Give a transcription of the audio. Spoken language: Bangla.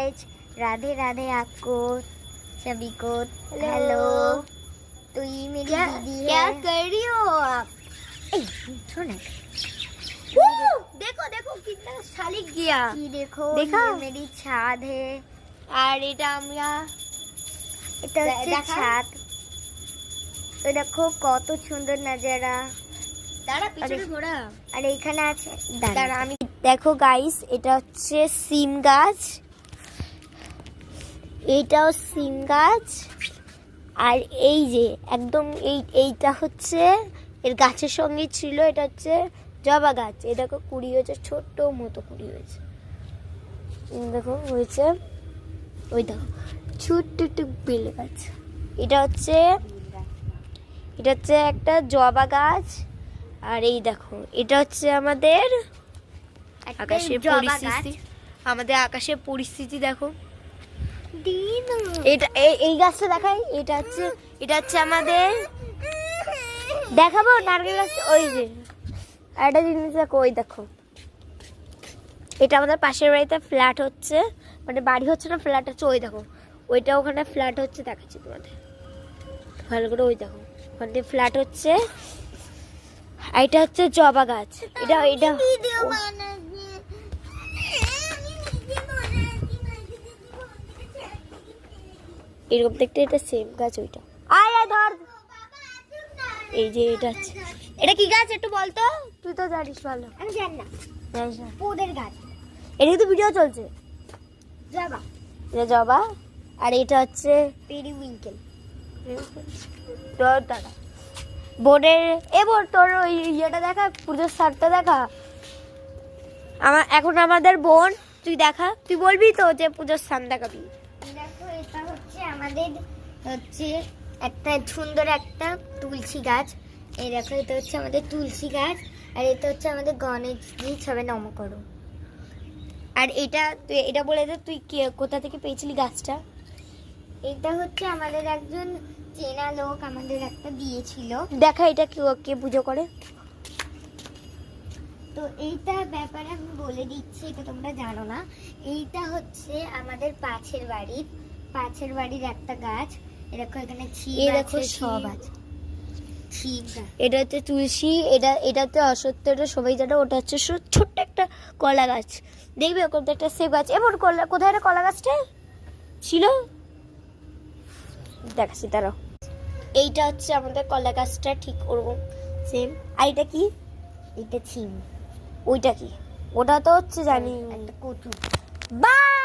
गाइस, राधे राधे आपको सभी को। हेलो, तो ये मेरी दीदी है। क्या कर रही हो आप? सुन, देखो देखो कितना শালিক गया। ये देखो, देखा? ये मेरी ছাদ है। আর এটা আমরা এটা হচ্ছে দেখা? ছাদ। তো দেখো কত সুন্দর নজারা। দাঁড়া পিছনে ঘোরা। আর এইখানে আছে দাঁড়া আমি দেখো গাইস, এটা হচ্ছে সিম গাছ, এইটাও সিম গাছ, আর এই যে একদম এইটা হচ্ছে এর গাছের সঙ্গে ছিল, এটা হচ্ছে জবা গাছ। এই দেখো কুড়ি হয়েছে, ছোট্ট মতো কুড়ি হয়েছে, দেখো হয়েছে। ওই দেখো ছোট্ট একটু বেল গাছ। এটা হচ্ছে একটা জবা গাছ। আর এই দেখো এটা হচ্ছে আমাদের আকাশের পরিস্থিতি। আমাদের আকাশের পরিস্থিতি দেখো। এটা এই গাছটা দেখাই। এটা হচ্ছে আমাদের, দেখাবো নারকেল গাছ। ওই যে একটা জিনিস দেখো, ওই দেখো এটা আমাদের পাশের বাড়িতে ফ্ল্যাট হচ্ছে, মানে বাড়ি হচ্ছে না, ফ্ল্যাট হচ্ছে। ওই দেখো ওইটা ওখানে ফ্ল্যাট হচ্ছে, দেখাচ্ছি তোমাদের ভালো করে। ওই দেখো ওখানে ফ্ল্যাট হচ্ছে। আর এটা হচ্ছে জবা গাছ। এটা এরকম দেখতে, এটা সেম গাছ। ওইটা আয় ধর। এই যে এটা আছে, এটা কি গাছ একটু বলতো, তুই তো জানিস ভালো। আমি জানি না, জানিস না? পোদের গাছ। এটা তো ভিডিও চলছে। জবা, এটা জবা। আর এটা হচ্ছে পেরিউইঙ্কেল। তোর দাদা বোর্ডের বোর্ড, তোর ওই ইয়েটা দেখা, পুজোর শার্টটা দেখা। এখন আমাদের বোন, তুই দেখা, তুই বলবি তো যে পুজোর স্থান দেখাবি। দেখো এটা হচ্ছে আমাদের একটা সুন্দর একটা তুলসী গাছ। এই দেখো এটা হচ্ছে আমাদের তুলসী গাছ। আর এটা হচ্ছে আমাদের গণেশজি, সবাই নম করো। আর এটা বলে দে তুই কোথা থেকে পেয়েছিলি গাছটা। এটা হচ্ছে আমাদের একজন চেনা লোক আমাদের একটা দিয়েছিল। দেখা এটা কে পুজো করে। তো এইটা ব্যাপারে আমি বলে দিচ্ছি, এটা তোমরা জানো না। এইটা হচ্ছে আমাদের পাশের বাড়ির একটা গাছ। এরকম এখানে ছিপ আছে, সব আছে। ছিপ গাছ। এটা হচ্ছে তুলসী, এটা হচ্ছে অসত্য, এটা সবাই জানে। ওটা হচ্ছে ছোট্ট একটা কলা গাছ, দেখবে ওখানে একটা সেব গাছ। এবার কোথায় একটা কলা গাছটা ছিল, দেখাচ্ছি তারা। এইটা হচ্ছে আমাদের কলা গাছটা, ঠিক ওরকম সেম। আর এটা কি? এটা ছিম। ওইটা কি? ওটা তো হচ্ছে জানি একটা কচু। বাই।